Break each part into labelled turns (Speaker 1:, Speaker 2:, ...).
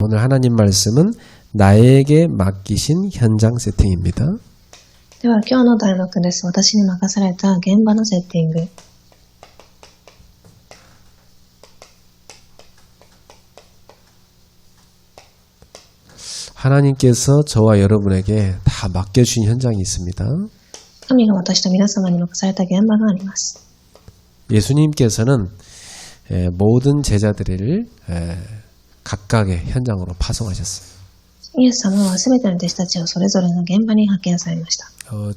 Speaker 1: 오늘 하나님 말씀은 나에게 맡기신 현장 세팅입니다.
Speaker 2: では今日の題目です。私に任された現場のセッティング。
Speaker 1: 하나님께서 저와 여러분에게 다 맡겨주신 현장이 있습니다.
Speaker 2: 神が私と皆様に任された現場があります。
Speaker 1: 예수님께서는 모든 제자들을 각각의 현장으로 파송하셨어요.
Speaker 2: イエス様はすべての弟子たちをそれぞれの現場に派遣されました。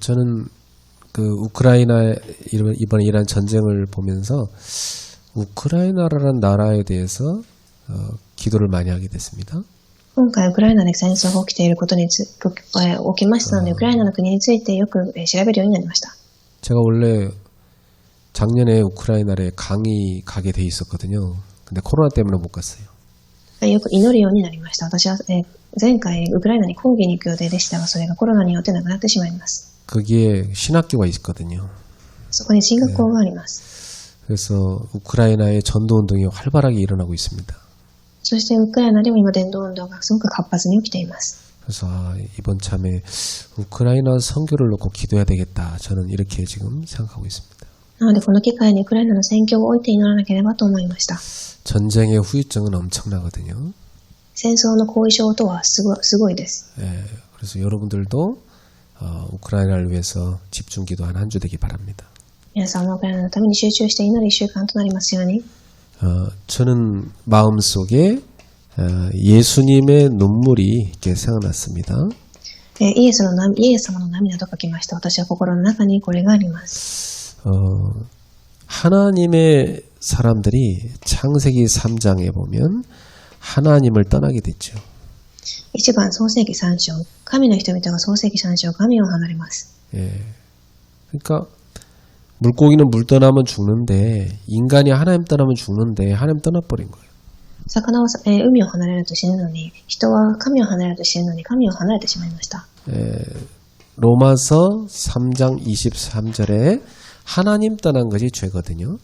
Speaker 1: 저는 그 우크라이나 이번에 이란 전쟁을 보면서 우크라이나라는 나라에 대해서 기도를 많이 하게 됐습니다.
Speaker 2: 今回ウクライナで戦争が起きていることに起きましたので、ウクライナの国についてよく調べるようになりました。
Speaker 1: 제가 원래 작년에 우크라이나에 강의 가게 돼 있었거든요. 근데 코로나 때문에 못 갔어요.
Speaker 2: よく祈るようになりました。私は前回ウクライナに講義に行く予定でしたが、それがコロナによってなくなってしまいます。
Speaker 1: 거기에 신학교가 있거든요.
Speaker 2: そこに進学校があります。
Speaker 1: 그래서 우크라이나의 전도 운동이 활발하게 일어나고 있습니다.
Speaker 2: そしてウクライナでも今伝道運動がすごく活発に起きています。
Speaker 1: 그래서 이번 참에 우크라이나 선교를 놓고 기도해야 되겠다. 저는 이렇게 지금 생각하고 있습니다.
Speaker 2: なのでこの機会にウクライナの宣教を置いて祈らなければと思いました。
Speaker 1: 전쟁의 후유증은 엄청나거든요.
Speaker 2: 戦争の後遺症とはすごいです。
Speaker 1: 그래서 여러분들도 우크라이나를 위해서 집중 기도한 한 주 되기 바랍니다.
Speaker 2: 皆さんもウクライナのために集中して祈る一週間となりますように。
Speaker 1: 저는 마음속에 예수님의 눈물이 이렇게 생각났습니다.
Speaker 2: イエス様の涙と書きました。私は心の中にこれがあります。
Speaker 1: 하나님의 사람들이 창세기 3장에 보면 하나님을 떠나게 됐죠.
Speaker 2: 1番創世記3章、神の人々が創世記3章、神を離れます。
Speaker 1: 그러니까 물고기는 물 떠나면 죽는데 인간이 하나님 떠나면 죽는데 하나님 떠나버린 거예요.
Speaker 2: 魚は海を離れると死ぬのに、人は神を離れると死ぬのに神を離れてしまいました。
Speaker 1: 로마서 3장 23절에 하나님 떠난 것이 죄거든요.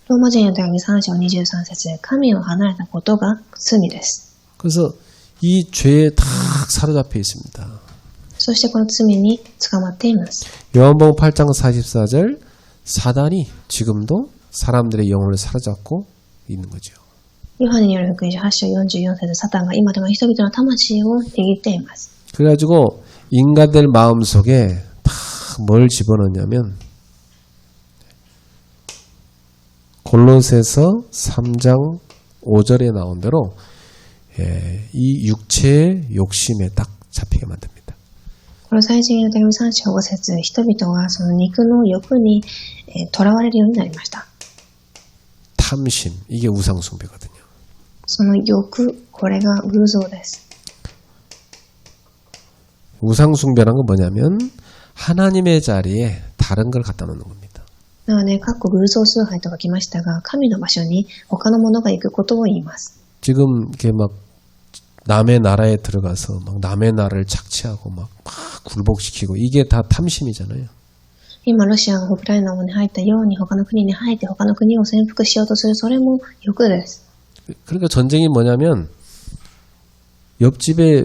Speaker 2: ローマ人への手紙3章23節で神を離れたことが罪です。
Speaker 1: 그래서 이 죄에 다 사로잡혀 있습니다.
Speaker 2: そしてこの罪に捕まっています。
Speaker 1: 요한복음 8장 44절 사단이 지금도 사람들의 영혼을 사로잡고 있는 거죠.
Speaker 2: ヨハネによる福音書8章44節、サタンが今でも人々の魂を握っています。
Speaker 1: 그래가지고 인간들 마음속에 다 뭘 집어넣냐면 골로새서 3장 5절에 나온 대로 이 육체의 욕심에 딱 잡히게 만듭니다.
Speaker 2: この祭司への手紙3章5節、人々はその肉の欲に囚われるようになりました。
Speaker 1: 탐심, 이게 우상숭배거든요.
Speaker 2: その欲、これが偶像です。
Speaker 1: 우상숭배란 건 뭐냐면 하나님의 자리에 다른 걸 갖다 놓는 겁니다.
Speaker 2: なので、かっこ偶像崇拝と書きましたが、神の場所に他のものが行くことを言います。
Speaker 1: 지금 이렇게 막 남의 나라에 들어가서 막 남의 나라를 착취하고 막 굴복시키고 이게 다 탐심이잖아요.
Speaker 2: 今、ロシアがウクライナに入ったように他の国に入って他の国を征服しようとする、それも欲です。
Speaker 1: 그러니까 전쟁이 뭐냐면 옆집에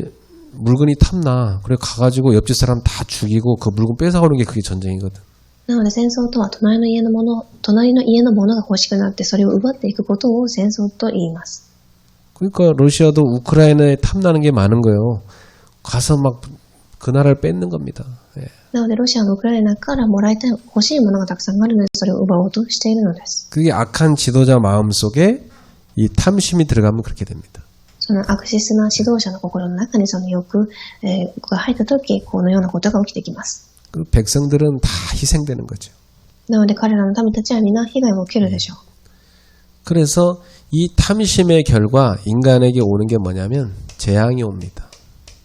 Speaker 1: 물건이 탐나. 그래 가가지고 옆집 사람 다 죽이고 그 물건 뺏어가는 게 그게 전쟁이거든.
Speaker 2: なので戦争とは隣の家のものが欲しくなってそれを奪っていくことを戦争と言います。
Speaker 1: 그러니까 러시아도 우크라이나에 탐나는 게 많은 거예요. 가서 막 그 나라를 뺏는 겁니다.
Speaker 2: なのでロシアのウクライナからもらいたい欲しいものがたくさんあるのでそれを奪おうとしているのです。
Speaker 1: 그게 악한 지도자 마음속에 이 탐심이 들어가면 그렇게 됩니다.
Speaker 2: その悪質な指導者の心の中にその欲が入ったとき、このようなことが起きてきます。
Speaker 1: 그 백성들은 다 희생되는 거죠.
Speaker 2: なので彼らの民たちは皆被害を受けるでしょう。
Speaker 1: 그래서 이 탐심의 결과 인간에게 오는 게 뭐냐면 재앙이 옵니다.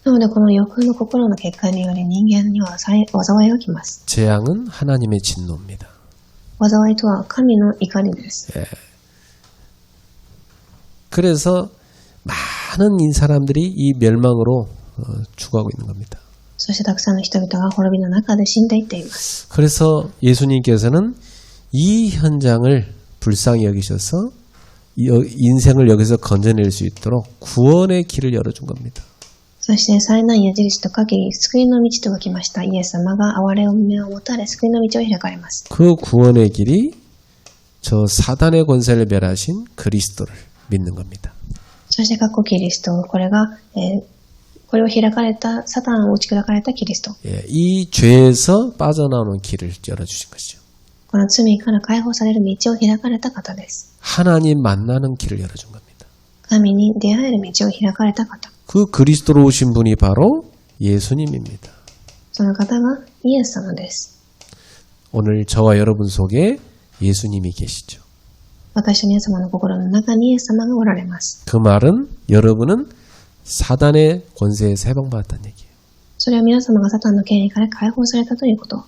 Speaker 2: なのでこの欲の心の結果により人間には災いが来ます。
Speaker 1: 재앙은 하나님의 진노입니다.
Speaker 2: 災いとは神の怒りです。
Speaker 1: 그래서 많은 사람들이 이 멸망으로 죽어가고 있는 겁니다.
Speaker 2: そしてたくさんの人々が滅びの中で死んでいっています。
Speaker 1: 그래서 예수님께서는 이 현장을 불쌍히 여기셔서 인생을 여기서 건져낼 수 있도록 구원의 길을 열어준 겁니다.
Speaker 2: そして災難や印と限り救いの道とが来ました。イエス様が憐れみを持たれ救いの道を開かれます。
Speaker 1: 그 구원의 길이 저 사단의 권세를 멸하신 그리스도를 믿는 겁니다.
Speaker 2: そしてキリスト、これを開かれた、サタンを打ち砕かれたキリスト。
Speaker 1: 예, 이 죄에서 빠져나오는 길을 열어주신 것이죠.
Speaker 2: この罪から解放される道を開かれた方です。
Speaker 1: 하나님 만나는 길을 열어준 겁니다.
Speaker 2: 神に出会える道を開かれた方。
Speaker 1: 그 그리스도로 오신 분이 바로 예수님입니다.
Speaker 2: その方がイエス様です。
Speaker 1: 오늘 저와 여러분 속에 예수님이 계시죠.
Speaker 2: 私と皆様の心の中にイエス様がおられます。
Speaker 1: 그 말은 여러분은 사단의 권세에서 해방받았다는 얘기예요.
Speaker 2: それは皆様がサタンの権威から解放されたということ。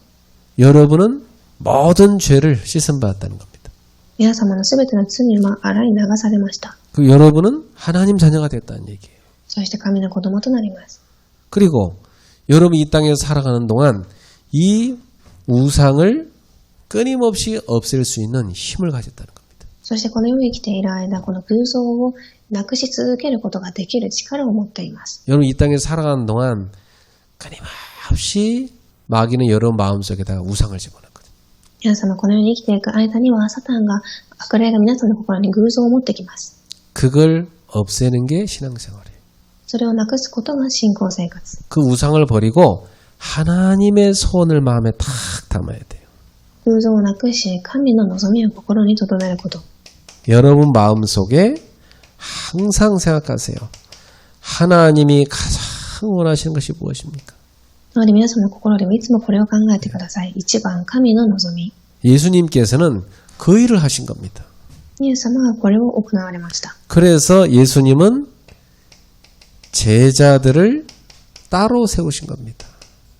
Speaker 1: 여러분은 모든 죄를 씻음받았다는 겁니다.
Speaker 2: 皆様のすべての罪は洗い流されました。
Speaker 1: 그 여러분은 하나님 자녀가 됐다는 얘기예요.
Speaker 2: そして神の子供となります。
Speaker 1: 그리고 여러분이 이 땅에서 살아가는 동안 이 우상을 끊임없이 없앨 수 있는 힘을 가졌다는 겁니다.
Speaker 2: そしてこの世に生きている間、この偶像をなくし続けることができる力を持っています。
Speaker 1: 여러분 이 땅에서 살아가는 동안 끊임없이 마귀는 여러분 마음속에다가 우상을 집어넣거든요.
Speaker 2: 皆様この世に生きていく間にはサタンが悪霊が皆さんの心に偶像を持ってきます。
Speaker 1: 그걸 없애는 게 신앙생활이에요.
Speaker 2: それをなくすことが信仰生活。
Speaker 1: 그 우상을 버리고 하나님의 소원을 마음에 탁 담아야 돼요.
Speaker 2: 偶像をなくし、神の望みを心に留めること。
Speaker 1: 여러분 마음속에 항상 생각하세요. 하나님이 가장 원하시는 것이 무엇입니까?
Speaker 2: なので皆様の心でもいつもこれを考えてください。一番神の望み。
Speaker 1: 예수님께서는 그 일을 하신 겁니다.
Speaker 2: イエス様がこれを行われました。
Speaker 1: 그래서 예수님은 제자들을 따로 세우신 겁니다.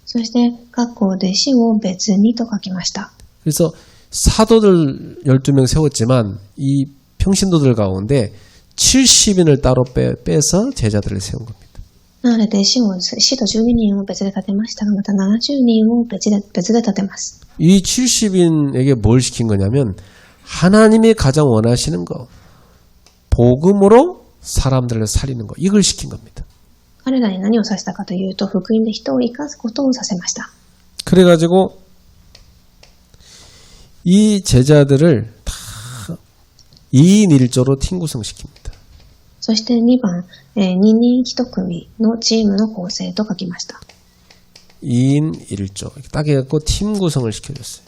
Speaker 2: そして各校弟子を別にと書きました。
Speaker 1: 그래서 사도들 12명 세웠지만 이 평신도들 가운데 70인을 따로 빼서 제자들을 세운 겁니다.
Speaker 2: なので弟子を使徒12人を別で立てましたが、また70人を別で立てます。
Speaker 1: 이 70인에게 뭘 시킨 거냐면 하나님이 가장 원하시는 거, 복음으로 사람들을 살리는 거, 이걸 시킨 겁니다.
Speaker 2: 彼らに何をさせたかというと、福音で人を生かすことをさせました。
Speaker 1: 그래가지고 이 제자들을 다 2인 1조로 팀 구성시킵니다.
Speaker 2: そして2番、2人1組のチームの構成と書きました。
Speaker 1: 2인 1조 딱 해갖고 팀 구성을 시켜줬어요.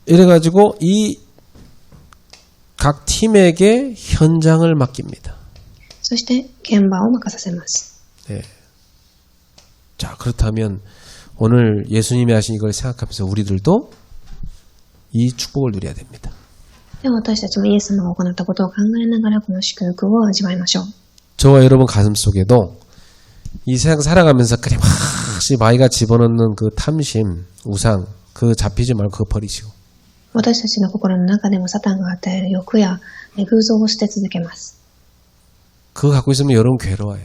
Speaker 1: 이래가지고 이 각 팀에게 현장을 맡깁니다.
Speaker 2: そして現場を任させます。
Speaker 1: 네. 자, 그렇다면 오늘 예수님이 하신 이걸 생각하면서 우리들도 이 축복을 누려야 됩니다.
Speaker 2: では私たちもイエス様が行ったことを考えながらこの祝福を味わいましょう。
Speaker 1: 저와 여러분 가슴 속에도 이 세상 살아가면서 끊임없이 마귀가 집어넣는 그 탐심, 우상, 그 잡히지 말고 그거 버리시고
Speaker 2: 私たちの心の中でもサタンが与える欲や偶像を捨て続けます。
Speaker 1: 그거 갖고 있으면 여러분 괴로워요.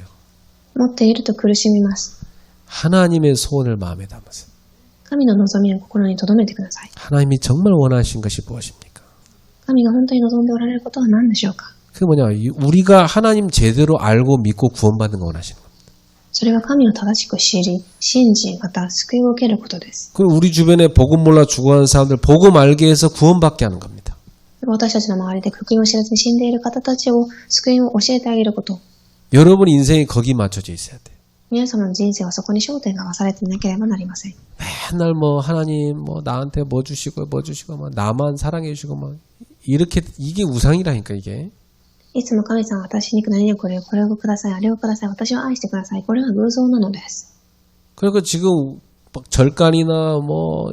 Speaker 2: 持っていると苦しみます。
Speaker 1: 하나님의 소원을 마음에 담으세요.
Speaker 2: 神の望みを心に留めてください。
Speaker 1: 하나님이 정말 원하신 것이 무엇입니까?
Speaker 2: 神が本当に望んでおられることは何でしょうか。
Speaker 1: 그게 뭐냐? 우리가 하나님 제대로 알고 믿고 구원받는 거 원하시는 겁니다.
Speaker 2: それは神を正しく知り、信じ、また救いを受けることです。
Speaker 1: 그리고 우리 주변에 복음 몰라 죽어가는 사람들 복음 알게 해서 구원받게 하는 겁니다.
Speaker 2: 私たちの周りで福音を知らずに死んでいる方たちを救いを教えてあげること。
Speaker 1: 여러분 인생이 거기 맞춰져 있어야 돼요.
Speaker 2: 皆様の人生はそこに焦点が合わされていなければなりません。
Speaker 1: 맨날 뭐 하나님 뭐 나한테 뭐 주시고 뭐 나만 사랑해 주시고 뭐 이렇게 이게 우상이라니까 이게.
Speaker 2: いつも神様は私に何々これをください、あれをください、私を愛してください。これは偶像なのです。
Speaker 1: 그러니까 지금 절간이나 뭐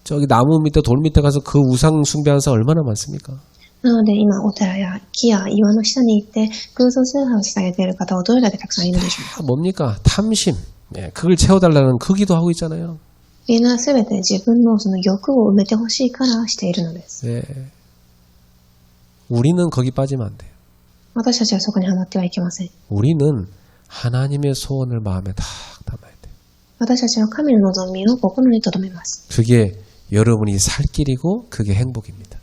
Speaker 1: 저기 나무 밑에 돌 밑에 가서 그 우상 숭배하는 사람 얼마나 많습니까?
Speaker 2: なので今お寺や木や岩の下に行って偶像崇拝を捧げている方はどれだけたくさんいるでしょうか。
Speaker 1: 뭡니까? 탐심. 예, 그걸 채워달라는 그 기도하고 있잖아요.
Speaker 2: みんなすべて自分のその欲を埋めてほしいからしているのです。
Speaker 1: 예. 우리는 거기 빠지면 안 돼요.
Speaker 2: 私たちはそこにはまってはいけません。
Speaker 1: 우리는 하나님의 소원을 마음에 딱 담아야 돼요.
Speaker 2: 私たちは神の望みを心に留めます。
Speaker 1: 그게 여러분이 살 길이고 그게 행복입니다.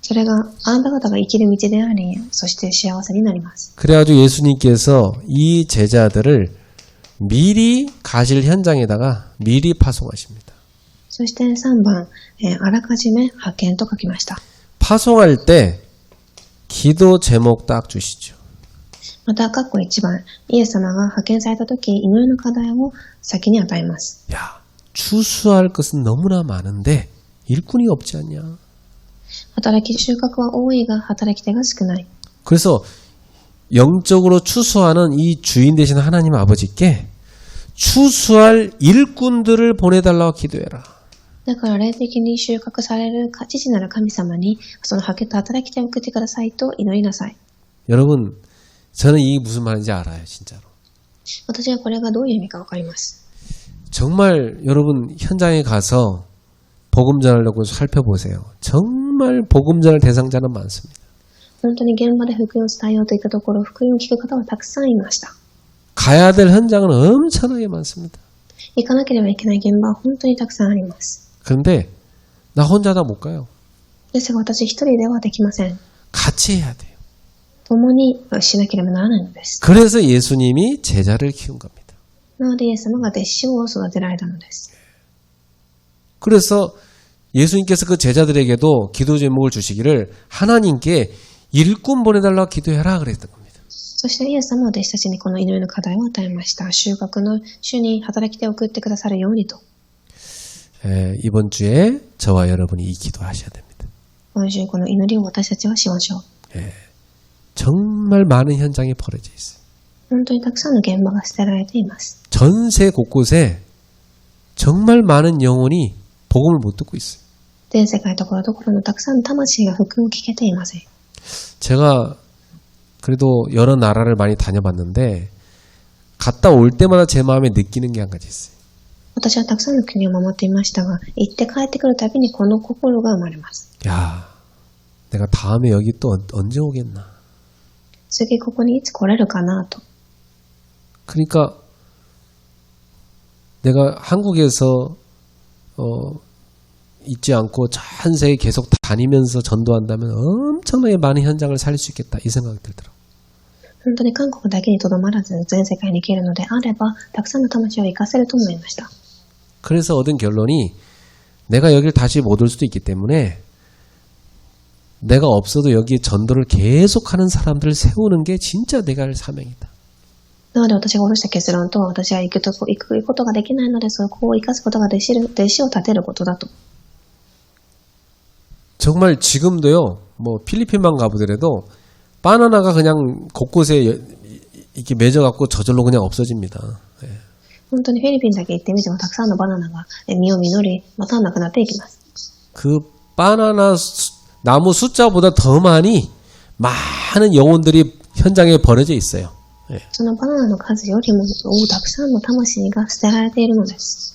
Speaker 2: それがあなた方が生きる道であり、そして幸せになります。
Speaker 1: 그래가지고 예수님께서 이 제자들을 미리 가실 현장에다가 미리 파송하십니다.
Speaker 2: そして3番、あらかじめ派遣と書きました。
Speaker 1: 파송할 때 기도 제목 딱 주시죠.
Speaker 2: また、括弧1番、イエス様が派遣されたとき、祈りの課題を先に与えます。
Speaker 1: 야, 추수할 것은 너무나 많은데 일꾼이 없지 않냐.
Speaker 2: 収穫は多いが、働き手が少ない。
Speaker 1: 그래서 영적으로 추수하는 이 주인 되신 하나님 아버지께 추수할 일꾼들을 보내달라고 기도해라.
Speaker 2: だから霊的に収穫される父なる神様に、その派遣と働き手を送ってくださいと祈りなさい。
Speaker 1: 여러분, 저는 이게 무슨 말인지 알아요, 진짜로.
Speaker 2: 私はこれがどういう意味かわかります。
Speaker 1: 정말 여러분 현장에 가서 복음 전하려고 살펴보세요. 정말 복음 전할 대상자는 많습니다.
Speaker 2: 本当に現場で福音を伝えようといったところ、福音を聞く方はたくさんいました。
Speaker 1: 가야 될 현장은 엄청나게 많습니다.
Speaker 2: 行かなければいけない現場は本当にたくさんあります。
Speaker 1: 그런데 나 혼자 다 못 가요.
Speaker 2: ですが私一人ではできません。
Speaker 1: 같이 해야 돼요.
Speaker 2: 共にしなければならないのです。
Speaker 1: 그래서 예수님이 제자를 키운 겁니다.
Speaker 2: なのでイエス様が弟子を育てられたのです。
Speaker 1: 그래서 예수님께서 그 제자들에게도 기도 제목을 주시기를 하나님께 일꾼 보내달라고 기도해라 그랬던 겁니다.
Speaker 2: そしてイエス様は弟子たちにこの祈りの課題を与えました。収穫の主に働き手を送ってくださるようにと。
Speaker 1: 이번 주에 저와 여러분이 이 기도하셔야 됩니다.
Speaker 2: 今週この祈りを私たちはしましょう。
Speaker 1: 정말 많은 현장이 벌어져 있어요.
Speaker 2: 本当にたくさんの現場が捨てられています。
Speaker 1: 전세 곳곳에 정말 많은 영혼이 복음을 못 듣고 있어요.
Speaker 2: 全世界ところどころのたくさんの魂が福音を聞けていません。
Speaker 1: 제가 그래도 여러 나라를 많이 다녀봤는데 갔다 올 때마다 제 마음에 느끼는 게 한 가지 있어요.
Speaker 2: 私はたくさんの国を守っていましたが、行って帰ってくるたびにこの心が生まれます。
Speaker 1: 야, 내가 다음에 여기 또 언제 오겠나.
Speaker 2: 次ここにいつ来れるかなと。
Speaker 1: 그러니까 내가 한국에서 있지 않고 전 세계 계속 다니면서 전도한다면 엄청나게 많은 현장을 살릴 수 있겠다 이 생각이 들더라고요.
Speaker 2: 本当に韓国だけにとどまらず全世界に行けるのであれば、たくさんの魂を生かせると思いました。
Speaker 1: 그래서 얻은 결론이 내가 여기를 다시 못 올 수도 있기 때문에 내가 없어도 여기 전도를 계속하는 사람들을 세우는 게 진짜 내가 할 사명이다.
Speaker 2: なので私が下ろした結論と、私は行くことができないので、そこを生かすことが弟子を立てることだと。
Speaker 1: 정말 지금도요, 뭐 필리핀만 가보더라도 바나나가 그냥 곳곳에 이렇게 맺어갖고 저절로 그냥 없어집니다.
Speaker 2: 本当にフィリピンだけ行ってみてもたくさんのバナナが実を実り、またなくなっていきます。
Speaker 1: 그 바나나 나무 숫자보다 더 많은 영혼들이 현장에 버려져 있어요.
Speaker 2: そのバナナの数よりもたくさんの魂が捨てられているのです。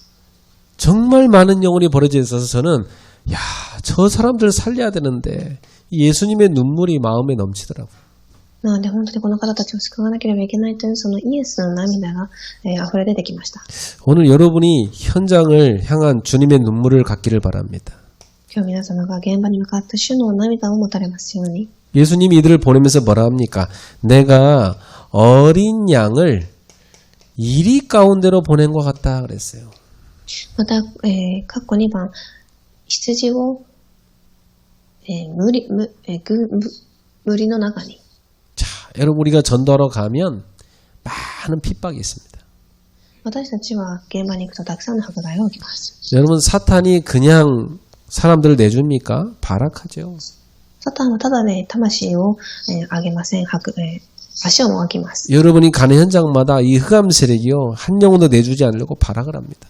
Speaker 1: 정말 많은 영혼이 버려져 있어서 저는 야, 저 사람들 살려야 되는데 예수님의 눈물이 마음에 넘치더라고요.
Speaker 2: なので本当にこの方たちを救わなければいけないというそのイエスの涙が溢れ出てきました。
Speaker 1: 오늘 여러분이 현장을 향한 주님의 눈물을 갖기를 바랍니다.
Speaker 2: 今日皆様が現場に向かって主の涙を持たれますように。
Speaker 1: 예수님이 이들을 보내면서 뭐라 합니까? 내가 어린 양을 이리 가운데로 보낸 것 같다 그랬어요.
Speaker 2: また、括弧2番、羊を、無理の中に。
Speaker 1: 자, 여러분 우리가 전도하러 가면 많은 핍박이 있습니다.
Speaker 2: 私たちは現場に行くとたくさんの迫害を受けます。
Speaker 1: 여러분 사탄이 그냥 사람들을 내줍니까? 발악하죠.
Speaker 2: サタンはただで魂を、あげません。足をもがきます。
Speaker 1: 여러분이 가는 현장마다 이 흑암 세력이요 한 영혼도 내주지 않으려고 발악을 합니다.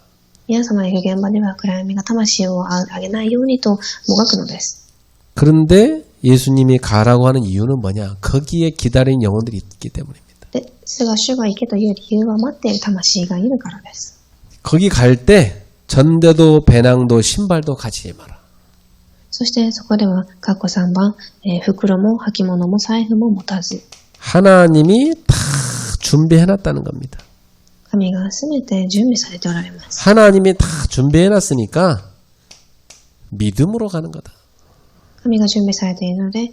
Speaker 2: 皆様が行く現場では暗闇が魂をあげないようにともがくのです。
Speaker 1: 그런데 예수님이 가라고 하는 이유는 뭐냐? 거기에 기다린 영혼들이 있기 때문입니다.
Speaker 2: ですが主が行けという理由は待っている魂がいるからです。
Speaker 1: 거기 갈 때 전대도 배낭도 신발도 가지지 마라.
Speaker 2: そしてそこでは括弧3番、袋も履物も財布も持たず。
Speaker 1: 하나님이 다 준비해놨다는 겁니다.
Speaker 2: 神がすべて準備されておられます。
Speaker 1: 하나님이 다 준비해놨으니까 믿음으로 가는 거다.
Speaker 2: 神が準備されているので、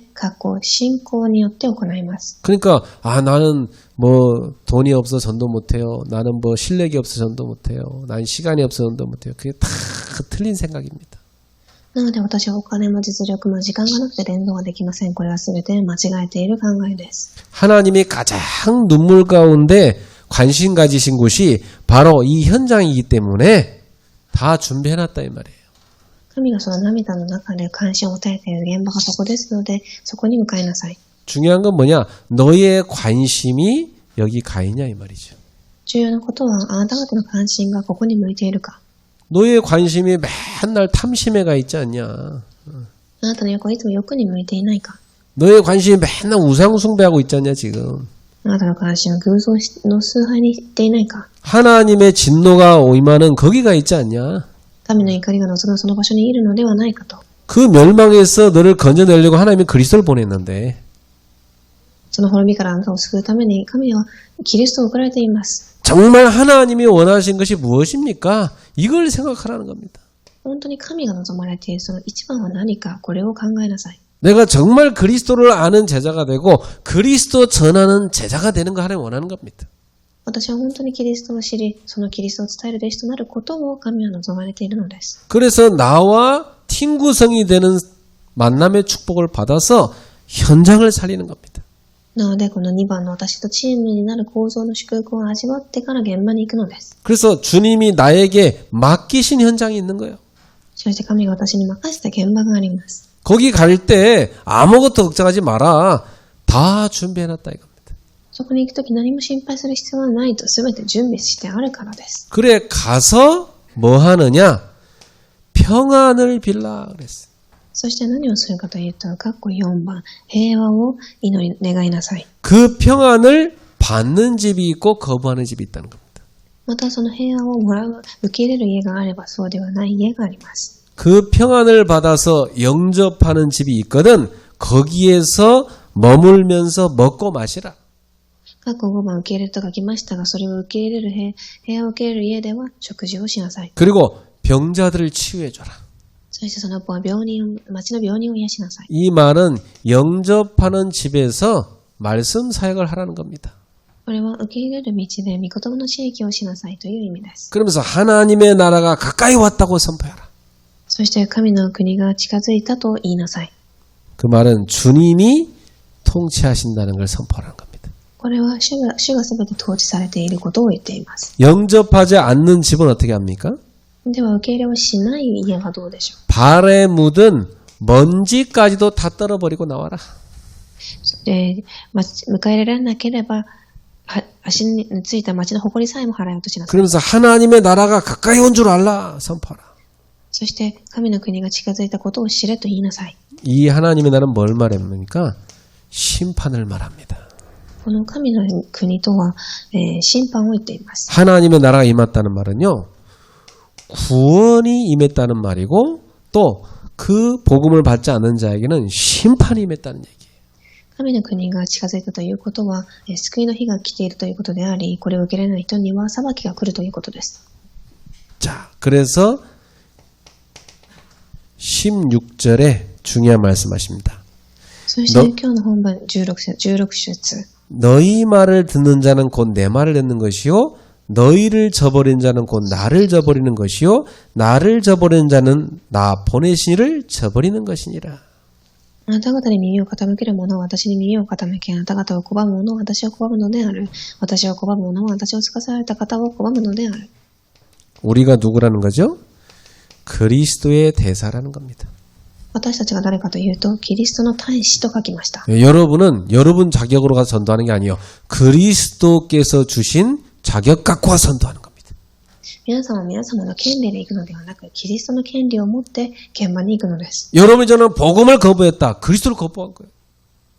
Speaker 2: 信仰によって行います。
Speaker 1: 그러니까 나는 뭐 돈이 없어 전도 못해요. 나는 뭐 실력이 없어 전도 못해요. 난 시간이 없어 전도 못해요. 그게 다 틀린 생각입니다.
Speaker 2: なので私はお金も実力も時間がなくて伝道ができません。これは全て間違えている考えです。
Speaker 1: 하나님이 가장 눈물 가운데 관심 가지신 곳이 바로 이 현장이기 때문에 다 준비해놨다 이 말이에요.
Speaker 2: 神がその涙の中で関心を与えている現場がそこですので、そこに向かいなさい。
Speaker 1: 중요한 건 뭐냐? 너의 관심이 여기 가 있냐 이 말이죠.
Speaker 2: 重要なことは、あなた方の関心がここに向いているか。
Speaker 1: 너의 관심이 맨날 탐심에 가 있지 않냐?
Speaker 2: あなたの欲はいつも欲に向いていないか。
Speaker 1: 너의 관심이 맨날 우상 숭배하고 있지 않냐 지금?
Speaker 2: あなたの関心は偶像の崇拝に行っていないか。
Speaker 1: 하나님의 진노가 오이마는 거기가 있지 않냐?
Speaker 2: 神の怒りが望むその場所にいるのではないかと。
Speaker 1: 그 멸망에서 너를 건져내려고 하나님이 그리스도를 보냈는데
Speaker 2: その滅びからあなたを救うために神はキリストを送られています。
Speaker 1: 정말 하나님이 원하신 것이 무엇입니까? 이걸 생각하라는 겁니다.
Speaker 2: 本当に神が望まれているその一番は何か、これを考えなさい。
Speaker 1: 내가 정말 그리스도를 아는 제자가 되고 그리스도 전하는 제자가 되는 거 하나님 원하는 겁니다.
Speaker 2: 私は本当にキリストを知り、そのキリストを伝える弟子となることを神は望まれているのです。
Speaker 1: 그래서 나와 팀구성이 되는 만남의 축복을 받아서 현장을 살리는 겁니다.
Speaker 2: なので、この2番の私とチームになる構造の祝福を味わってから現場に行くのです。
Speaker 1: 그래서 주님이 나에게 맡기신 현장이 있는 거예요.
Speaker 2: そして神が私に任せた現場があります。
Speaker 1: 거기 갈 때 아무것도 걱정하지 마라. 다 준비해놨다 이겁니다.
Speaker 2: そこに行くとき何も心配する必要はないと全て準備してあるからです。
Speaker 1: 그래 가서 뭐 하느냐? 평안을 빌라 그랬어요.
Speaker 2: そして何をするかというと、4番、平和を願いなさい。
Speaker 1: 그 평안을 받는 집이 있고 거부하는 집이 있다는 겁니다.
Speaker 2: またその平和をもらう、受け入れる家があればそうではない家があります。
Speaker 1: 그 평안을 받아서 영접하는 집이 있거든 거기에서 머물면서 먹고 마시라.
Speaker 2: 5番受け入れると書きましたが、それを受け入れる平和を受け入れる家では食事をしなさい。
Speaker 1: 그리고 병자들을 치유해줘라.
Speaker 2: そしてその町の病人を癒しなさい。
Speaker 1: 이 말은 영접하는 집에서 말씀 사역을 하라는 겁니다.
Speaker 2: これは受け入れる道で御言葉の刺激をしなさいという意味です。
Speaker 1: 그러면서 하나님의 나라가 가까이 왔다고 선포해라.
Speaker 2: そして神の国が近づいたと言いなさい。
Speaker 1: 그 말은 주님이 통치하신다는 걸 선포하는 겁니다.
Speaker 2: これは主が全て統治されていることを言っています。
Speaker 1: 영접하지 않는 집은 어떻게 합니까?
Speaker 2: では受け入れをしない家はどうでしょう。
Speaker 1: 발에 묻은 먼지까지도 다 떨어버리고 나와라.
Speaker 2: 迎え入れられなければ足についた町の埃さえも払い落としなさい。
Speaker 1: 그러면서 하나님의 나라가 가까이 온 줄 알라 선포하라.
Speaker 2: そして神の国が近づいたことを知れと言いなさい。
Speaker 1: 이 하나님의 나라는 뭘 말합니까? 심판을 말합니다.
Speaker 2: この神の国とは、審判を言っています。
Speaker 1: 하나님의 나라가 임했다는 말은요. 구원이 임했다는 말이고 또 그 복음을 받지 않는 자에게는 심판이 임했다는 얘기예요.
Speaker 2: 神の国が近づいたということは、救いの日が来ているということであり、これを受けられない人には裁きが来るということです。
Speaker 1: 자, 그래서 16절에 중요한 말씀하십니다.
Speaker 2: そして今日の本文16節
Speaker 1: 너희 말을 듣는 자는 곧 내 말을 듣는 것이요 너희를 저버린 자는 곧 나를 저버리는 것이요 나를 저버리는 자는 나 보내신 이를 저버리는 것이니라.
Speaker 2: あなた方に耳を傾ける者は私に耳を傾け、あなた方を拒む者は私を拒むのである。私を拒む者は私を司された方を拒むのである。
Speaker 1: 우리가 누구라는 거죠? 그리스도의 대사라는 겁니다.
Speaker 2: 私たちが誰かというと、キリストの大使と書きました。
Speaker 1: 여러분은 여러분 자격으로 가서 전도하는 게 아니에요. 그리스도께서 주신 자격 갖고 와서 전도하는 겁니다.
Speaker 2: 皆様は皆様の権利で行くのではなく、キリストの権利を持って現場に行くのです。
Speaker 1: 여러분이 저는 복음을 거부했다. 그리스도를 거부한 거예요.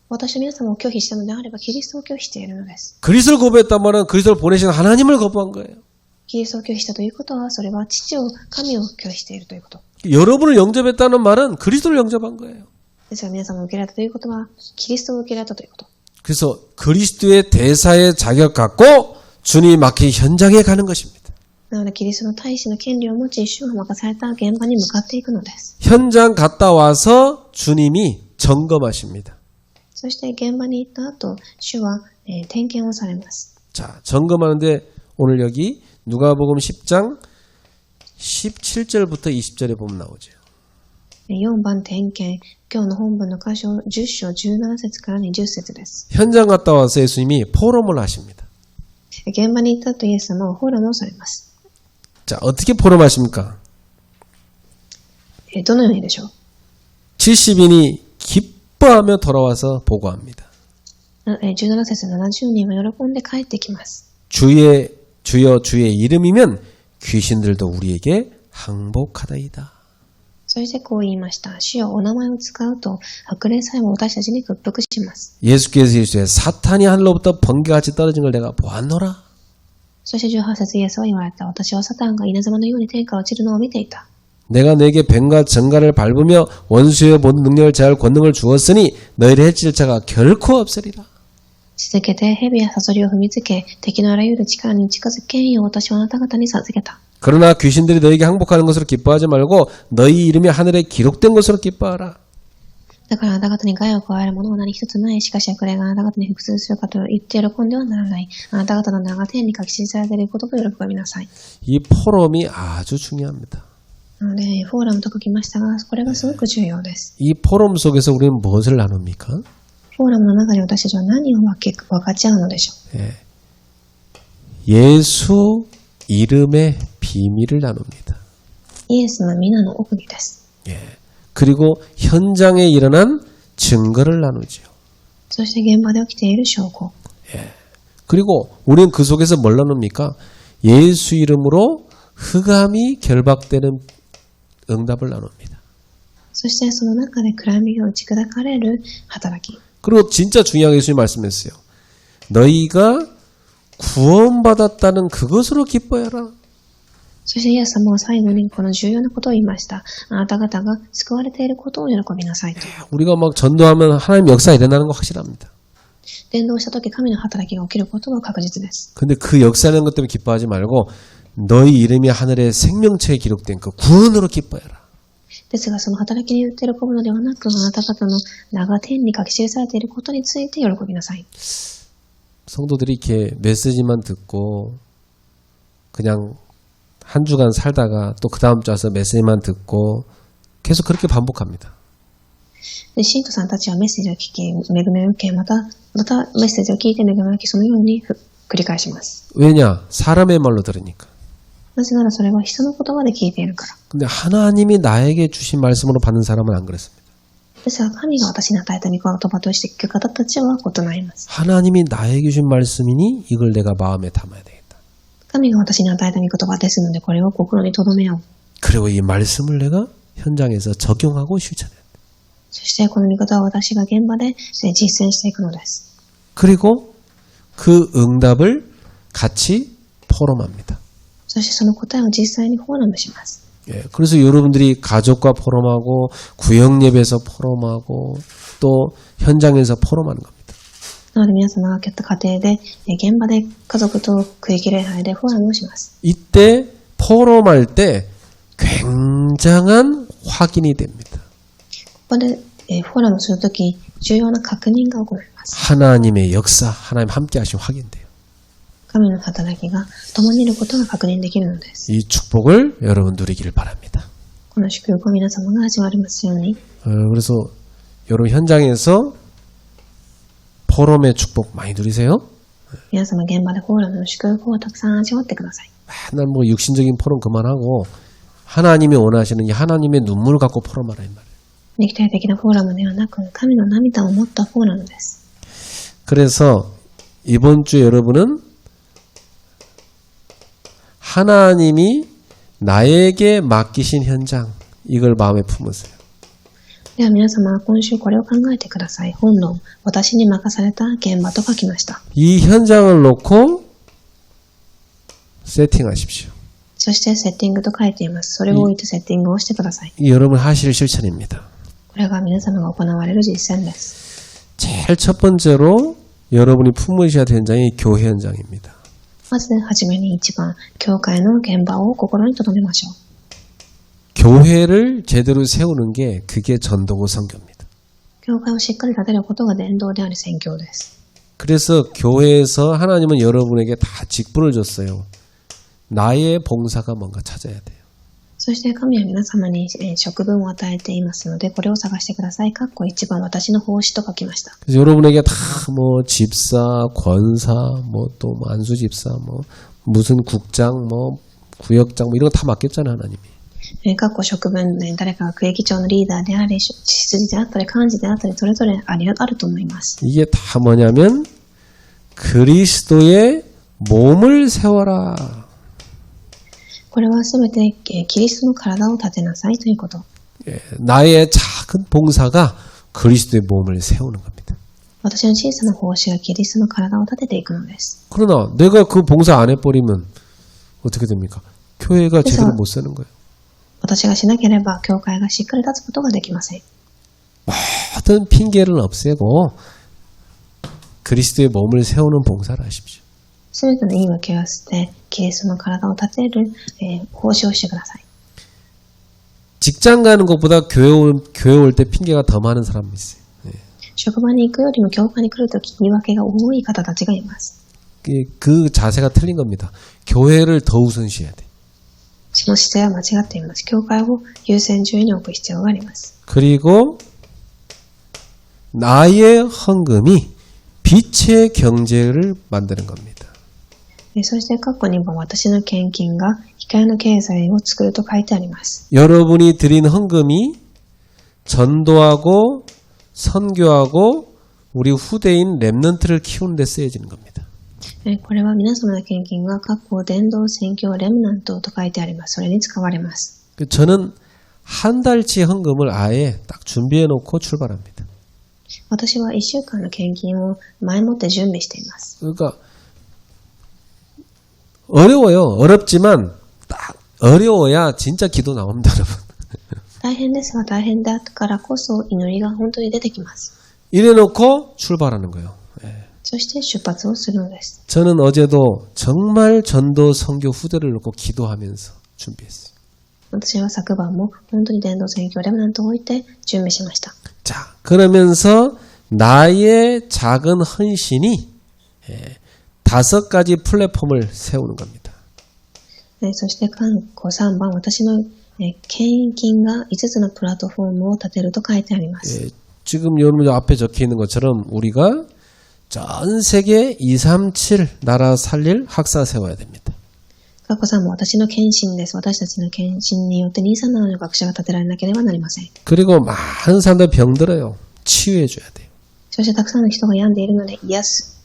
Speaker 2: 私は皆様を拒否したのであれば、キリストを拒否しているのです。
Speaker 1: 그리스도를 거부했단 말은 그리스도를 보내신 하나님을 거부한 거예요.
Speaker 2: キリストを拒否したということは、それは神を拒否しているということ。
Speaker 1: 여러분을 영접했다는 말은 그리스도를 영접한 거예요.
Speaker 2: ですから皆様を受け入れられたということは、キリストを受け入れられたということ。
Speaker 1: 그래서 그리스도의 대사의 자격 갖고 주님이 맡긴 현장에 가는 것입니다.
Speaker 2: なので、キリストの大使の権利を持ち、主が任された現場に向かっていくのです。
Speaker 1: 현장 갔다 와서 주님이 점검하십니다.
Speaker 2: そして現場に行った後、主は、点検をされます。
Speaker 1: 자, 점검하는데 오늘 여기 누가복음 10장 17절부터 20절에 보면 나오죠.
Speaker 2: 4番点検、今日の本文の箇所、10章17節から20節です。
Speaker 1: 현장 갔다 와서 예수님이 포럼을 하십니다.
Speaker 2: 現場に行った後イエス様はフォーラムをされます。
Speaker 1: 자, 어떻게 포럼하십니까?
Speaker 2: どのようにでしょう。
Speaker 1: 70인이 기뻐하며 돌아와서 보고합니다.
Speaker 2: 17節70人は喜んで帰ってきます。
Speaker 1: 주여 주의 이름이면 귀신들도 우리에게 항복하다이다.
Speaker 2: そしてこう言いました。主よお名前を使うと悪霊さえも私たちに屈服します。
Speaker 1: 예수께서 이르시되 사탄이 하늘로부터 번개같이 떨어진 걸 내가 보았노라.
Speaker 2: そして18節イエスは言われた。私はサタンが稲妻のように天から落ちるのを見ていた。
Speaker 1: 내가 너에게 뱀과 정갈을 밟으며 원수의 모든 능력을 제할 권능을 주었으니 너희를 해칠 자가 결코 없으리라.
Speaker 2: 続けて蛇やサソリを踏みつけ、敵のあらゆる力に近づく権威を私はあなた方に授けた。
Speaker 1: 그러나 귀신들이 너에게 항복하는 것으로 기뻐하지 말고 너희 이름이 하늘에 기록된 것으로 기뻐하라.
Speaker 2: だからあなた方に害を加えるものは何一つない。しかし悪霊があなた方に複数するかと言って喜んではならない。あなた方の名が天に書き記されていることと喜びなさい。
Speaker 1: 이 포럼이 아주 중요합니다.
Speaker 2: なので、フォーラムと書きましたが、これがすごく重要です。
Speaker 1: 이 포럼 속에서 우리는 무엇을 나눕니까?
Speaker 2: フォーラムの中で私たちは何を分かち合うのでしょう。
Speaker 1: 예수 이름의 비밀을 나눕니다.
Speaker 2: イエスの皆の奥義です。
Speaker 1: 그리고 현장에 일어난 증거를 나누죠.
Speaker 2: そして現場で起きている証拠。
Speaker 1: 그리고 우리는 그 속에서 뭘 나눕니까? 예수 이름으로 흑암이 결박되는 응답을 나눕니다.
Speaker 2: そしてその中で暗闇が打ち砕かれる働き。
Speaker 1: 그리고 진짜 중요하게 예수님이 말씀했어요. 너희가 구원받았다는 그것으로 기뻐해라.
Speaker 2: そしてイエス様は最後にこの重要なことを言いました。あなた方が救われていることを喜びなさいと。
Speaker 1: 우리가 막 전도하면 하나님 역사 일어나는 거 확실합니다.
Speaker 2: 伝道したとき神の働きが起きることは確実です。
Speaker 1: 근데 그 역사라는 것 때문에 기뻐하지 말고 너희 이름이 하늘의 생명체에 기록된 그 구원으로 기뻐해라.
Speaker 2: ですがその働きによって喜ぶのではなく、あなた方の名が天に書き記されていることについて喜びなさい。
Speaker 1: 성도들이 이렇게 메시지만 듣고 그냥 한 주간 살다가 또 그 다음 주 와서 메시지만 듣고 계속 그렇게 반복합니다.
Speaker 2: で信徒さんたちはメッセージを聞き、恵みを受け、またメッセージを聞いて恵みを受け、そのように繰り返します。
Speaker 1: 왜냐? 사람의 말로 들으니까.
Speaker 2: なぜならそれは人の言葉で聞いているから。
Speaker 1: 근데 하나님이 나에게 주신 말씀으로 받는 사람은 안 그렇습니다.
Speaker 2: ですが神が私に与えた御言葉として聞く方たちは異なります。
Speaker 1: 하나님이 나에게 주신 말씀이니 이걸 내가 마음에 담아야 되겠다.
Speaker 2: 神が私に与えた御言葉ですので、これを心に留めよう。
Speaker 1: 그리고 이 말씀을 내가 현장에서 적용하고 실천해야 돼.
Speaker 2: そしてこの御言葉を私が現場で実践していくのです。
Speaker 1: 그리고 그 응답을 같이 포럼합니다.
Speaker 2: そしてその答えを実際にフォーラムします。
Speaker 1: 그래서 여러분들이 가족과 포럼하고 구역 예배에서 포럼하고 또 현장에서 포럼하는 겁니다.
Speaker 2: なので皆様が家庭で現場で家族と区域礼拝でフォーラムをします。
Speaker 1: 이때 포럼할 때 굉장한 확인이 됩니다.
Speaker 2: ここでフォーラムするとき重要な確認が行われます。
Speaker 1: 하나님의 역사, 하나님 함께 하심 확인돼요.
Speaker 2: 神の働きが共にいることが確認できるのです。
Speaker 1: 이 축복을 여러분 누리기를 바랍니다.
Speaker 2: この祝福を皆様が味わわれますように。
Speaker 1: 그래서 여러분 현장에서 포럼의 축복 많이 누리세요.
Speaker 2: 皆様現場でフォーラムの祝福をたくさん味わってください。
Speaker 1: 맨날 뭐 육신적인 포럼 그만하고 하나님이 원하시는 이 하나님의 눈물을 갖고 포럼하라 이 말이에요.
Speaker 2: 肉体的なフォーラムではなく神の涙を持ったフォーラムです。
Speaker 1: 그래서 이번 주 여러분은 하나님이 나에게 맡기신 현장 이걸 마음에 품으세요.
Speaker 2: では皆様、今週これを考えてください。本論、私に任された現場と書きました。
Speaker 1: 이 현장을 놓고 세팅하십시오.
Speaker 2: そしてセッティングと書いています。それを置いてセッティングをしてください。
Speaker 1: 이 여러분 하실 실천입니다.
Speaker 2: これが皆様が行われる実践です。
Speaker 1: 제일 첫 번째로 여러분이 품으셔야 될 현장이 교회 현장입니다.
Speaker 2: まずはじめに一番、教会の現場を心に留めましょう。
Speaker 1: 교회를 제대로 세우는 게 그게 전도고 선교입니다.
Speaker 2: 教会をしっかり立てることが伝道であり宣教です。
Speaker 1: 그래서 교회에서 하나님은 여러분에게 다 직분을 줬어요. 나의 봉사가 뭔가 찾아야 돼요.
Speaker 2: そして神は皆様に職分を与えていますので、これを探してください。1番私の奉仕と書きました。
Speaker 1: 그래서 여러분에게 다 뭐 집사, 권사, 뭐 또 안수 집사, 뭐 무슨 국장, 뭐 구역장 뭐 이런 거 다 맡겼잖아요, 하나님이.
Speaker 2: 職分、誰かが区域長のリーダーであり、執事であったり、幹事であったり、それぞれあると思います。
Speaker 1: 이게 다 뭐냐면 그리스도의 몸을 세워라.
Speaker 2: これはすべてキリストの体を立てなさいということ。
Speaker 1: 나의 작은 봉사가 그리스도의 몸을 세우는 겁니다.
Speaker 2: 私の小さな奉仕がキリストの体を立てていくのです。
Speaker 1: 그러나 내가 그 봉사 안 해버리면 어떻게 됩니까? 교회가 제대로 못 사는 거예요.
Speaker 2: 私がしなければ教会がしっかり立つことができません。
Speaker 1: 모든 핑계를 없애고 그리스도의 몸을 세우는 봉사를 하십시오.
Speaker 2: すべての言い訳を捨て、キリストの体を立てる、奉仕をしてください。
Speaker 1: 직장 가는 것보다 교회 올 때 핑계가 더 많은 사람이 있어요.
Speaker 2: 職場に行くよりも教会に来るとき言い訳が多い方たちがいます。
Speaker 1: 그 자세가 틀린 겁니다. 교회를 더 우선시해야 돼.
Speaker 2: その姿勢は間違っています。教会を優先順位に置く必要があります。
Speaker 1: 그리고 나의 헌금이 빛의 경제를 만드는 겁니다.
Speaker 2: そして2番、私の献金が光の経済を作ると書いてあります。
Speaker 1: 여러분이 드린 헌금이 전도하고 선교하고 우리 후대인 렘넌트를 키우는 데 쓰여지는 겁니다.
Speaker 2: これは皆様の献金が伝道宣教レムナントと書いてあります。それに使われます。
Speaker 1: 저는 한 달치 헌금을 아예 딱 준비해 놓고 출발합니다.
Speaker 2: 私は1週間の献金を前もって準備しています。
Speaker 1: 그러니까 어려워요. 어렵지만 딱 어려워야 진짜 기도 나옵니다, 여러분.
Speaker 2: 大変ですが大変だからこそ祈りが本当に出てきます。
Speaker 1: 이래 놓고 출발하는 거예요.
Speaker 2: そして出発をするのです。
Speaker 1: 저는 어제도 정말 전도 선교 후대를 놓고 기도하면서 준비했어요.
Speaker 2: 私は昨晩も本当に伝道宣教レムナントを置いて準備しました。
Speaker 1: 자, 그러면서 나의 작은 헌신이 5가지 플랫폼을 세우는 겁니다.
Speaker 2: そして3番、私の献金が5つのプラットフォームを立てると書いてあります。
Speaker 1: 지금 여러분 앞에 적혀 있는 것처럼 우리가 전 세계 237 나라 살릴 학사 세워야 됩니다.
Speaker 2: 過去3も私の献身です。私たちの献身によって237の学者が立てられなければなりません。
Speaker 1: 그리고 많은 사람들 병들어요. 치유해 줘야 돼요.
Speaker 2: そしてたくさんの人が病んでいるので癒す。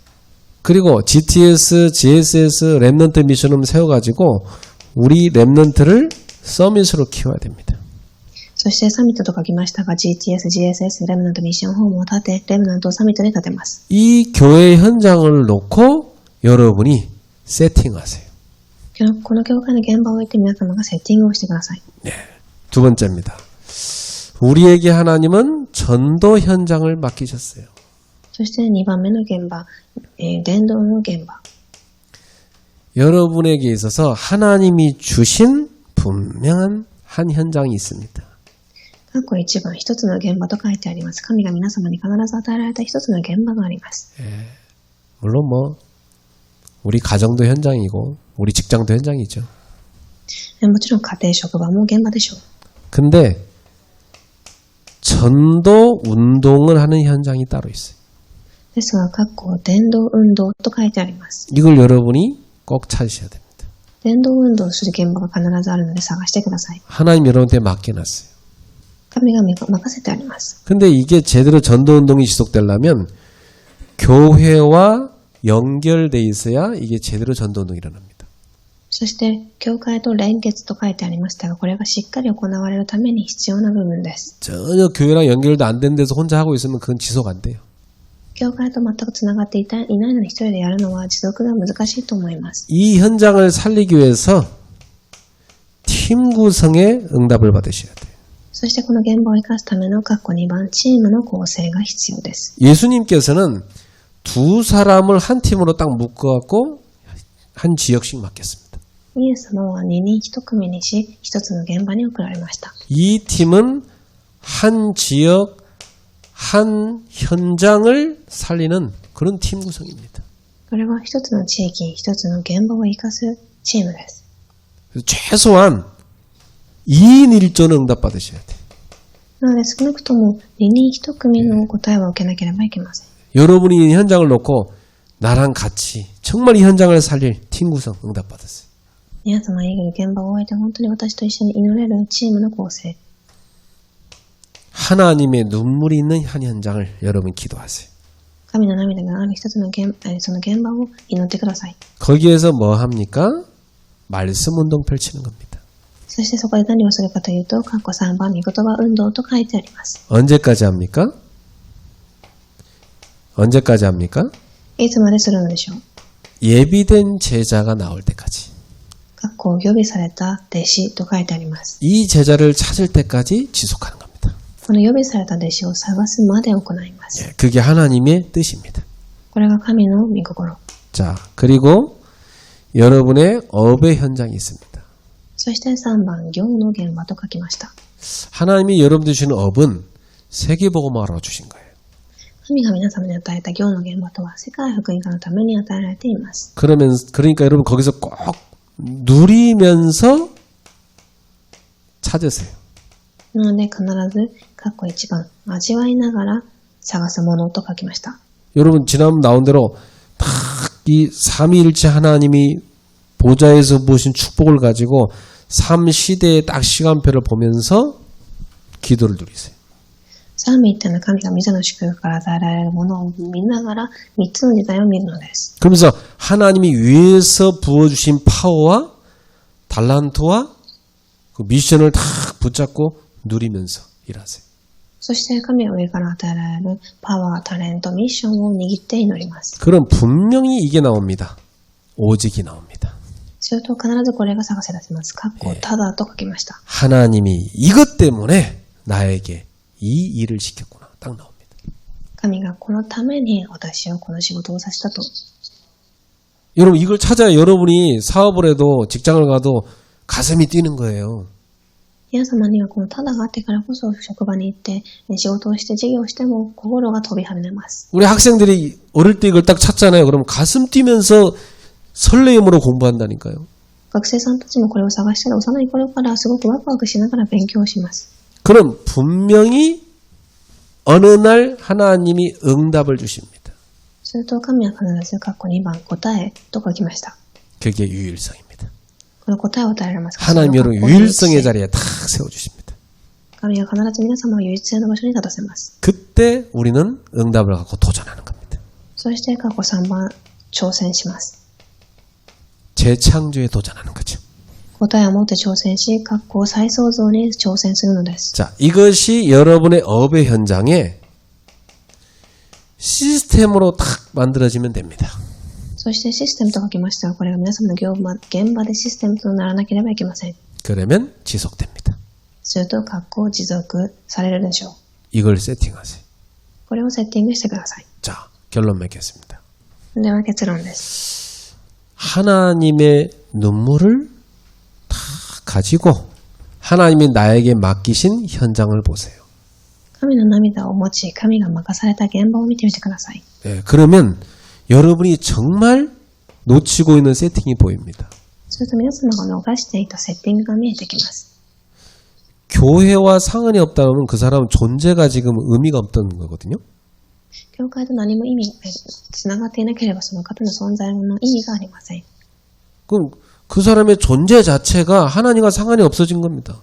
Speaker 1: 그리고 GTS, GSS, 랩넌트 미션을 세워가지고 우리 랩넌트를 서밋으로 키워야 됩니다.
Speaker 2: そしてサミットと書きましたが GTS、GSS、レムナントミッションホームを立て、レムナントをサミットに立てます。
Speaker 1: 이 교회 현장을 놓고 여러분이 세팅하세요.
Speaker 2: この教会の現場を置いて皆様がセッティングをしてください。
Speaker 1: 네, 두 번째입니다. 우리에게 하나님은 전도 현장을 맡기셨어요.
Speaker 2: そして2番目の現場、伝道の現場。
Speaker 1: 여러분에게 있어서 하나님이 주신 분명한 한 현장이 있습니다.
Speaker 2: 1番、一つの現場と書いてあります。神が皆様に必ず与えられた一つの現場があります。
Speaker 1: 물론 뭐 우리 가정도 현장이고 우리 직장도 현장이죠.
Speaker 2: もちろん家庭職場も現場でしょう。
Speaker 1: 근데 전도 운동을 하는 현장이 따로 있어요.
Speaker 2: ですが、伝道運動と書いてあります。
Speaker 1: 이걸 여러분이 꼭 찾으셔야 됩니다.
Speaker 2: 伝道運動をする現場が必ずあるので探してください。
Speaker 1: 하나님 여러분한테 맡겨놨어요.
Speaker 2: 神が任せてあります。
Speaker 1: 근데 이게 제대로 전도 운동이 지속되려면 교회와 연결돼 있어야 이게 제대로 전도 운동이 일어납니다.
Speaker 2: そして、教会と連結と書いてありましたが、これがしっかり行われるために必要な部分です。
Speaker 1: 전혀 교회랑 연결도 안 된 데서 혼자 하고 있으면 그건 지속 안 돼요.
Speaker 2: 教会と全くつながっていないのに一人でやるのは持続が難しいと思います。
Speaker 1: 이 현장을 살리기 위해서 팀 구성에 응답을 받으셔야 돼요.
Speaker 2: そしてこの現場を生かすための2番、チームの構成が必要です。
Speaker 1: 예수님께서는 두 사람을 한 팀으로 딱 묶어갖고 한 지역씩 맡겼습니다.
Speaker 2: イエス様は2人1組にし、1つの現場に送られました。
Speaker 1: 이 팀은 한 지역, 한 현장을 살리는 그런 팀 구성입니다.
Speaker 2: これは一つの地域、一つの現場を生かすチームです。
Speaker 1: 최소한 2인 1조는 응답받으셔야 돼요.
Speaker 2: なので少なくとも2人1組の答えを受けなければいけません。
Speaker 1: 여러분이 이 현장을 놓고 나랑 같이 정말 이 현장을 살릴 팀 구성 응답받았어요.
Speaker 2: 皆様以外現場を終えて本当に私と一緒に祈れるチームの構成。
Speaker 1: 하나님의 눈물이 있는 한 현장을 여러분 기도하세요.
Speaker 2: 神の涙がある一つのその現場を祈ってください。
Speaker 1: 거기에서 뭐 합니까? 말씀 운동 펼치는 겁니다.
Speaker 2: そしてそこで何をするかというと、括弧3番、御言葉運動と書いてあります。
Speaker 1: 언제까지 합니까? 언제까지 합니까?
Speaker 2: いつまでするのでしょう。
Speaker 1: 예비된 제자가 나올 때까지.
Speaker 2: 括弧予備された弟子と書いてあります。
Speaker 1: 이 제자를 찾을 때까지 지속하는 겁니다.
Speaker 2: この予備された弟子を探すまで行います。
Speaker 1: 그게 하나님의 뜻입니다.
Speaker 2: これが神の御心。
Speaker 1: 자, 그리고 여러분의 업의 현장이 있습니다.
Speaker 2: そして3番、業の現場と書きました。
Speaker 1: 하나님이 여러분들 주시는 업은 세계복음화로 주신 거예요.
Speaker 2: 神が皆様に与えた業の現場とは世界福音化のために与えられています。
Speaker 1: 그러니까 여러분 거기서 꼭 누리면서 찾으세요.
Speaker 2: なので必ず、括弧1番、味わいながら探すものと書きました。
Speaker 1: 여러분 지난번 나온 대로 딱 이 삼위일체 하나님이 보좌에서 보신 축복을 가지고 삶 시대의 딱 시간표를 보면서 기도를 누리세요.
Speaker 2: 三位一体の神が御座の祝福から与えられるものを見ながら3つの時代を見るのです。
Speaker 1: 그러면서 하나님이 위에서 부어주신 파워와 달란트와 그 미션을 다 붙잡고 누리면서 일하세요.
Speaker 2: そして神は上から与えられるパワー、タレント、ミッションを握って祈ります。
Speaker 1: 그럼 분명히 이게 나옵니다. 오직이 나옵니다.
Speaker 2: すると必ずこれが探せ出せます。括弧ただと書きました。
Speaker 1: 하나님이 이것 때문에 나에게 이 일을 시켰구나. 딱 나옵니다.
Speaker 2: 神がこのために私をこの仕事をさせたと。
Speaker 1: 여러분 이걸 찾아야 여러분이 사업을 해도 직장을 가도 가슴이 뛰는 거예요.
Speaker 2: 皆様にはこのただがあってからこそ職場に行って仕事をして事業をしても心が飛び跳ねます。
Speaker 1: 우리 학생들이 어릴 때 이걸 딱 찾잖아요. 그러면 가슴 뛰면서 설레임으로 공부한다니까요.
Speaker 2: 学生さんたちもこれを探したら幼い頃からすごくワクワクしながら勉強をします。
Speaker 1: 그럼 분명히 어느 날 하나님이 응답을 주십니다.
Speaker 2: すると神は必ず括弧2番答えと書きました。
Speaker 1: 그게 유일성입니다.
Speaker 2: この答えを与えられます。
Speaker 1: 하나님 여러분 유일성의 자리에 탁 세워주십니다.
Speaker 2: 神は必ず皆様を唯一性の場所に立たせます。
Speaker 1: 그때 우리는 응답을 갖고 도전하는 겁니다.
Speaker 2: そして括弧3番挑戦します。
Speaker 1: 재창조에 도전하는 거죠.
Speaker 2: 答えを持って挑戦し、括弧再創造に挑戦するのです。
Speaker 1: 자, 이것이 여러분의 업의 현장에 시스템으로 탁 만들어지면 됩니다.
Speaker 2: そしてシステムと書きましたが、これが皆様の現場でシステムとならなければいけません。
Speaker 1: 그러면 지속됩니다.
Speaker 2: すると、括弧持続されるでしょう。
Speaker 1: 이걸 세팅하세요.
Speaker 2: これをセッティングしてください。
Speaker 1: 자, 결론 맺겠습니다.
Speaker 2: では結論です。
Speaker 1: 하나님의 눈물을 다 가지고 하나님이 나에게 맡기신 현장을 보세요.
Speaker 2: 神の涙を持ち、神が任された現場を見てみてください。
Speaker 1: 네, 그러면 여러분이 정말 놓치고 있는 세팅이 보입니다.
Speaker 2: すると皆様が逃していたセッティングが見えてきます。
Speaker 1: 교회와 상관이 없다면 그 사람은 존재가 지금 의미가 없다는 거거든요.
Speaker 2: 教会と何もつながっていなければその方の存在の意味がありません。
Speaker 1: 그럼 그 사람의 존재 자체가 하나님과 상관이 없어진 겁니다.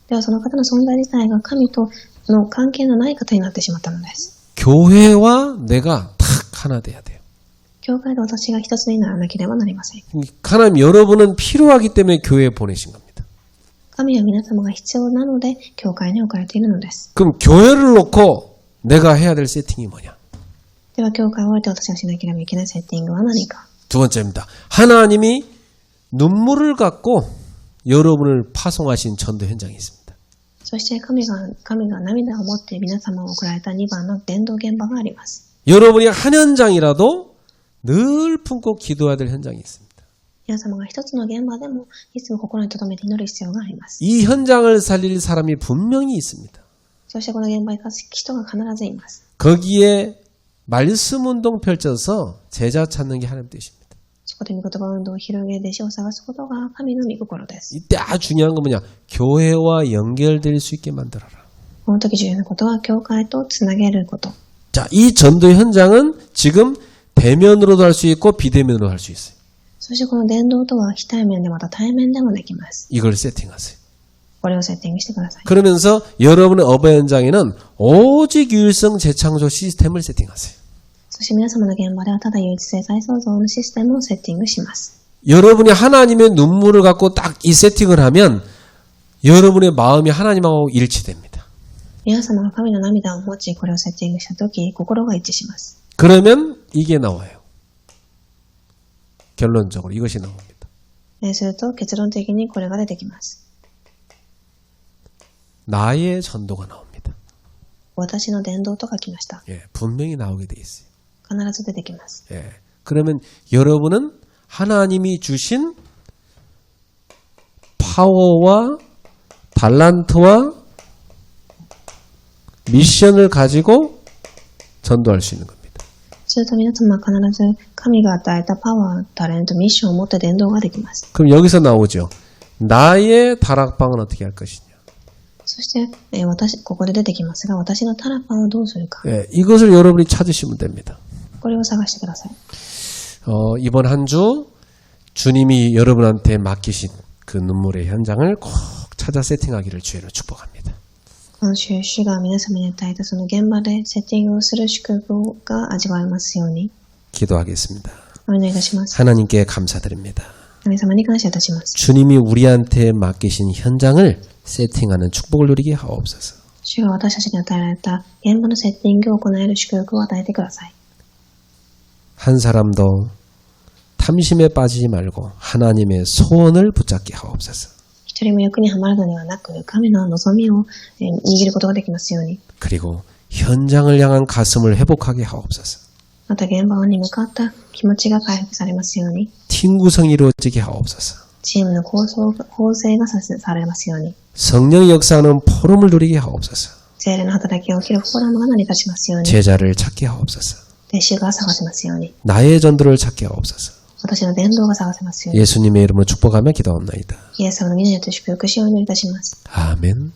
Speaker 2: ではその方の存在自体が神との関係のない方になってしまったのです。
Speaker 1: 교회와 내가 탁 하나 돼야 돼요.
Speaker 2: 教会で私が一つにならなければなりません。
Speaker 1: 하나님 여러분은 필요하기 때문에 교회에 보내신 겁니다.
Speaker 2: 神は皆様が必要なので教会に置かれているのです。
Speaker 1: 그럼 교회를 놓고 내가 해야 될 세팅이 뭐냐?
Speaker 2: では教会を置いて私がしなければいけないセッティングは何か。
Speaker 1: 두 번째입니다. 하나님이 눈물을 갖고 여러분을 파송하신 전도 현장이 있습니다.
Speaker 2: そして神が涙を持って皆様を送られた2番の伝道現場があります。
Speaker 1: 여러분이 한 현장이라도 늘 품고 기도해야 될 현장이 있습니다.
Speaker 2: 皆様が一つの現場でもいつも心に留めて祈る必要があります。
Speaker 1: 이 현장을 살릴 사람이 분명히 있습니다.
Speaker 2: そしてこの現場に人が必ずいます。
Speaker 1: 거기에 말씀 운동 펼쳐서 제자 찾는 게 하나님 뜻입니다.
Speaker 2: そこで御言葉運動を広げ、弟子を探すことが神の御心です。
Speaker 1: 이때 아주 중요한 건 뭐냐? 교회와 연결될 수 있게 만들어라.
Speaker 2: この時重要なことは教会とつなげること。
Speaker 1: 자, 이 전도 현장은 지금 대면으로도 할 수 있고 비대면으로도 할 수 있어요.
Speaker 2: そしてこの伝道とは非対面でまた対面でもできます。
Speaker 1: 이걸 세팅하세요.
Speaker 2: これをセッティングしてください。
Speaker 1: 그러면서 여러분의 어버 현장에는 오직 유일성 재창조 시스템을 세팅하세요.
Speaker 2: そして皆様の現場ではただ唯一性再創造のシステムをセッティングします。
Speaker 1: 여러분이 하나님의 눈물을 갖고 딱 이 세팅을 하면 여러분의 마음이 하나님하고 일치됩니다.
Speaker 2: 皆様が神の涙を持ち、これをセッティングしたとき、心が一致します。
Speaker 1: 그러면 이게 나와요. 결론적으로 이것이 나옵니다.
Speaker 2: すると結論的にこれが出てきます。
Speaker 1: 나의 전도가 나옵니다.
Speaker 2: 私の伝道と書きました。
Speaker 1: 예, 분명히 나오게 돼 있어요.
Speaker 2: 必ず出てきます。
Speaker 1: 예, 그러면 여러분은 하나님이 주신 파워와 달란트와 미션을 가지고 전도할 수 있는 겁니다.
Speaker 2: すると皆様は必ず神が与えたパワー、タレント、ミッションを持って伝道ができます。
Speaker 1: 그럼 여기서 나오죠. 나의 다락방은 어떻게 할 것이냐.
Speaker 2: そして、ここで出てきますが、私のタラパンをどうするか。
Speaker 1: 예, 이것을 여러분이 찾으시면 됩니다.
Speaker 2: これを探してください。
Speaker 1: 이번 한 주 주님이 여러분한테 맡기신 그 눈물의 현장을 꼭 찾아 세팅하기를 주의로 축복합니다.
Speaker 2: 今週、主が皆様に与えたその現場でセッティングをする祝福が味わえますように。
Speaker 1: 기도하겠습니다.
Speaker 2: お願いいたします。
Speaker 1: 하나님께 감사드립니다.
Speaker 2: 神様に感謝いたします。
Speaker 1: 주님이 우리한테 맡기신 현장을 세팅하는 축복을 누리게 하옵소서.
Speaker 2: 主が私たちに与えられた現場のセッティングを行える祝福を与えてください。
Speaker 1: 한 사람도 탐심에 빠지지 말고 하나님의 소원을 붙잡게 하옵소서.
Speaker 2: 一人も欲にはまるのではなく、神の望みを握ることができますように。
Speaker 1: 그리고 현장을 향한 가슴을 회복하게 하옵소서.
Speaker 2: また現場に向かった気持ちが回復されますように。
Speaker 1: 팀 구성이 이루어지게 하옵소서.
Speaker 2: チームの構成がされますように。
Speaker 1: 성령의 역사하는 포럼을 누리게 하옵소서.
Speaker 2: 聖霊の働きを起きるフォーラムが成り立ちますように。
Speaker 1: 제자를 찾게 하옵소서.
Speaker 2: 弟子が探せますように。
Speaker 1: 나의 전도를 찾게 하옵소서.
Speaker 2: 私の伝道が探せますように。
Speaker 1: 예수님의 이름으로 축복하며 기도합나이다.
Speaker 2: イエス様の皆によって祝福しようにいたします。
Speaker 1: 아멘.